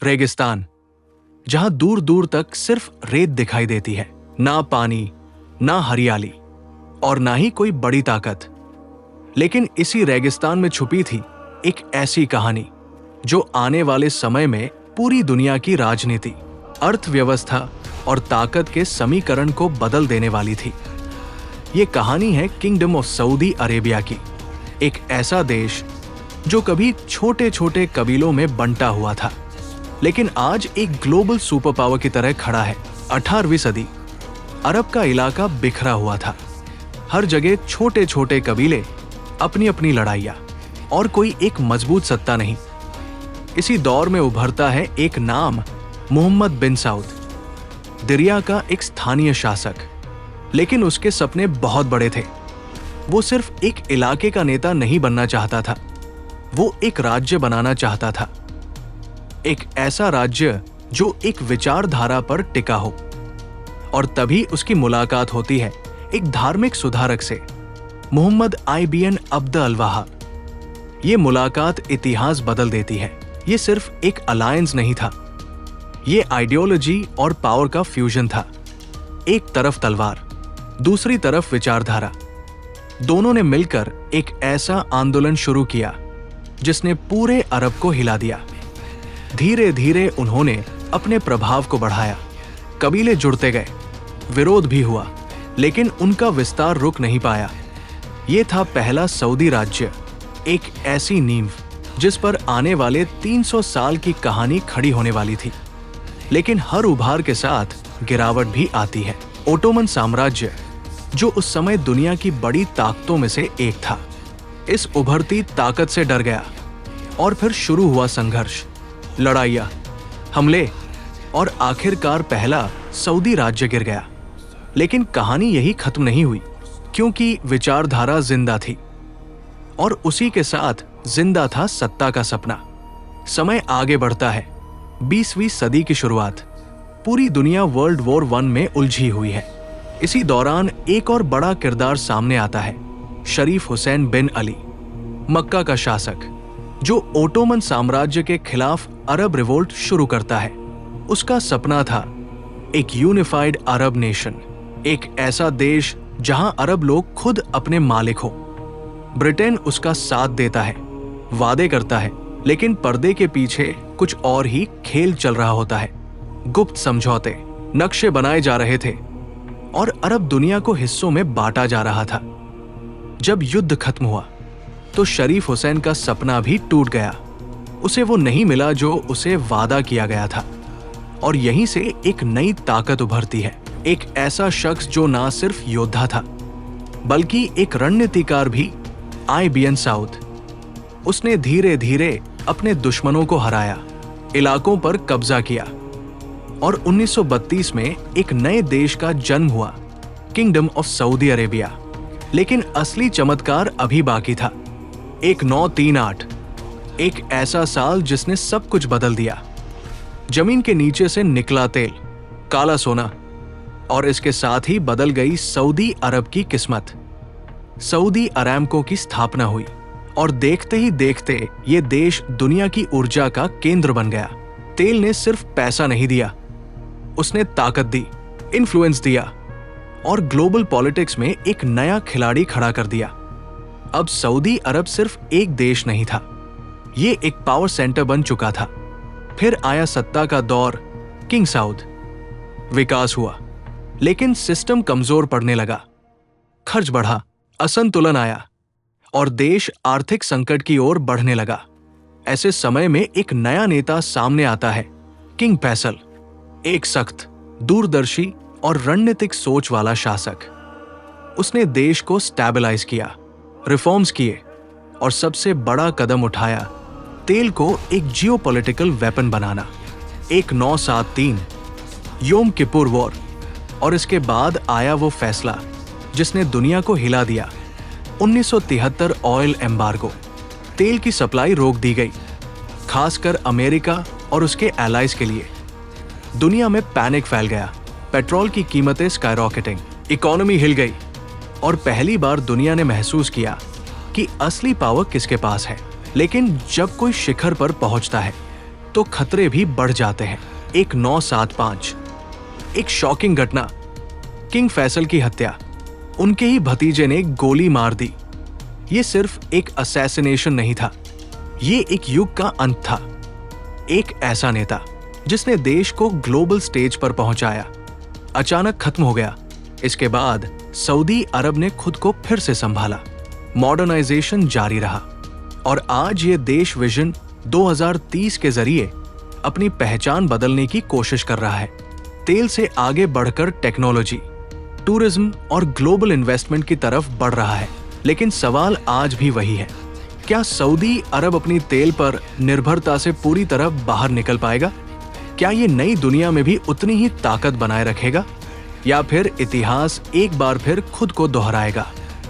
रेगिस्तान, जहां दूर दूर तक सिर्फ रेत दिखाई देती है, ना पानी, ना हरियाली और ना ही कोई बड़ी ताकत। लेकिन इसी रेगिस्तान में छुपी थी एक ऐसी कहानी जो आने वाले समय में पूरी दुनिया की राजनीति, अर्थव्यवस्था और ताकत के समीकरण को बदल देने वाली थी। ये कहानी है किंगडम ऑफ सऊदी अरेबिया की, एक ऐसा देश जो कभी छोटे छोटे कबीलों में बंटा हुआ था, लेकिन आज एक ग्लोबल सुपर पावर की तरह खड़ा है। 18वीं सदी, अरब का इलाका बिखरा हुआ था, हर जगह छोटे छोटे कबीले, अपनी अपनी लड़ाइयां और कोई एक मजबूत सत्ता नहीं। इसी दौर में उभरता है एक नाम, मोहम्मद बिन सऊद, दरिया का एक स्थानीय शासक। लेकिन उसके सपने बहुत बड़े थे। वो सिर्फ एक इलाके का नेता नहीं बनना चाहता था, वो एक राज्य बनाना चाहता था, एक ऐसा राज्य जो एक विचारधारा पर टिका हो। और तभी उसकी मुलाकात होती है एक धार्मिक सुधारक से, मोहम्मद IBN अब्द अल वहाब। ये मुलाकात इतिहास बदल देती है। ये सिर्फ एक अलायंस नहीं था, ये आइडियोलॉजी और पावर का फ्यूजन था। एक तरफ तलवार, दूसरी तरफ विचारधारा। दोनों ने मिलकर एक ऐसा आंदोलन शुरू किया जिसने पूरे अरब को हिला दिया। धीरे धीरे उन्होंने अपने प्रभाव को बढ़ाया, कबीले जुड़ते गए, विरोध भी हुआ, लेकिन उनका विस्तार रुक नहीं पाया। ये था पहला सऊदी राज्य, एक ऐसी नींव जिस पर आने वाले 300 साल की कहानी खड़ी होने वाली थी। लेकिन हर उभार के साथ गिरावट भी आती है। ओटोमन साम्राज्य, जो उस समय दुनिया की बड़ी ताकतों में से एक था, इस उभरती ताकत से डर गया और फिर शुरू हुआ संघर्ष, लड़ाइयां, हमले और आखिरकार पहला सऊदी राज्य गिर गया। लेकिन कहानी यही खत्म नहीं हुई, क्योंकि विचारधारा जिंदा थी और उसी के साथ जिंदा था सत्ता का सपना। समय आगे बढ़ता है। 20वीं सदी की शुरुआत, पूरी दुनिया वर्ल्ड वॉर 1 में उलझी हुई है। इसी दौरान एक और बड़ा किरदार सामने आता है, शरीफ हुसैन बिन अली, मक्का का शासक, जो ओटोमन साम्राज्य के खिलाफ अरब रिवोल्ट शुरू करता है। उसका सपना था एक यूनिफाइड अरब नेशन, एक ऐसा देश जहां अरब लोग खुद अपने मालिक हो। ब्रिटेन उसका साथ देता है, वादे करता है, लेकिन पर्दे के पीछे कुछ और ही खेल चल रहा होता है। गुप्त समझौते, नक्शे बनाए जा रहे थे और अरब दुनिया को हिस्सों में बांटा जा रहा था। जब युद्ध खत्म हुआ तो शरीफ हुसैन का सपना भी टूट गया। उसे वो नहीं मिला जो उसे वादा किया गया था। और यहीं से एक नई ताकत उभरती है, एक ऐसा शख्स जो ना सिर्फ योद्धा था बल्कि एक रणनीतिकार भी, IBN सऊद। उसने धीरे धीरे अपने दुश्मनों को हराया, इलाकों पर कब्जा किया और 1932 में एक नए देश का जन्म हुआ, किंगडम ऑफ सऊदी अरेबिया। लेकिन असली चमत्कार अभी बाकी था। 1938, एक ऐसा साल जिसने सब कुछ बदल दिया। जमीन के नीचे से निकला तेल, काला सोना, और इसके साथ ही बदल गई सऊदी अरब की किस्मत। सऊदी अरामको की स्थापना हुई और देखते ही देखते ये देश दुनिया की ऊर्जा का केंद्र बन गया। तेल ने सिर्फ पैसा नहीं दिया, उसने ताकत दी, इन्फ्लुएंस दिया और ग्लोबल पॉलिटिक्स में एक नया खिलाड़ी खड़ा कर दिया। अब सऊदी अरब सिर्फ एक देश नहीं था, ये एक पावर सेंटर बन चुका था। फिर आया सत्ता का दौर, किंग सऊद। विकास हुआ, लेकिन सिस्टम कमजोर पड़ने लगा, खर्च बढ़ा, असंतुलन आया और देश आर्थिक संकट की ओर बढ़ने लगा। ऐसे समय में एक नया नेता सामने आता है, किंग फैसल, एक सख्त, दूरदर्शी और रणनीतिक सोच वाला शासक। उसने देश को स्टेबलाइज किया, रिफॉर्म्स किए और सबसे बड़ा कदम उठाया, तेल को एक जियोपॉलिटिकल वेपन बनाना। 1973 योम किपुर वॉर, और इसके बाद आया वो फैसला जिसने दुनिया को हिला दिया। 1973 ऑयल एम्बार्गो, तेल की सप्लाई रोक दी गई, खासकर अमेरिका और उसके एलाइज के लिए। दुनिया में पैनिक फैल गया, पेट्रोल की कीमतें स्काईरॉकेटिंग, इकोनॉमी हिल गई और पहली बार दुनिया ने महसूस किया कि असली पावर किसके पास है। लेकिन जब कोई शिखर पर पहुंचता है तो खतरे भी बढ़ जाते हैं। एक 975, एक शॉकिंग घटना, किंग फैसल की हत्या। उनके ही भतीजे ने गोली मार दी। ये सिर्फ एक असैसिनेशन नहीं था, ये एक युग का अंत था। एक ऐसा नेता जिसने देश को ग्लोबल स्टेज पर पहुंचाया, अचानक खत्म हो गया। इसके बाद सऊदी अरब ने खुद को फिर से संभाला, मॉडर्नाइजेशन जारी रहा और आज ये देश विजन 2030 के जरिए अपनी पहचान बदलने की कोशिश कर रहा है। तेल से आगे बढ़कर टेक्नोलॉजी, टूरिज्म और ग्लोबल इन्वेस्टमेंट की तरफ बढ़ रहा है। लेकिन सवाल आज भी वही है, क्या सऊदी अरब अपनी तेल पर निर्भरता से पूरी तरह बाहर निकल पाएगा? क्या ये नई दुनिया में भी उतनी ही ताकत बनाए रखेगा, या फिर इतिहास एक बार फिर खुद को दोहराएगा?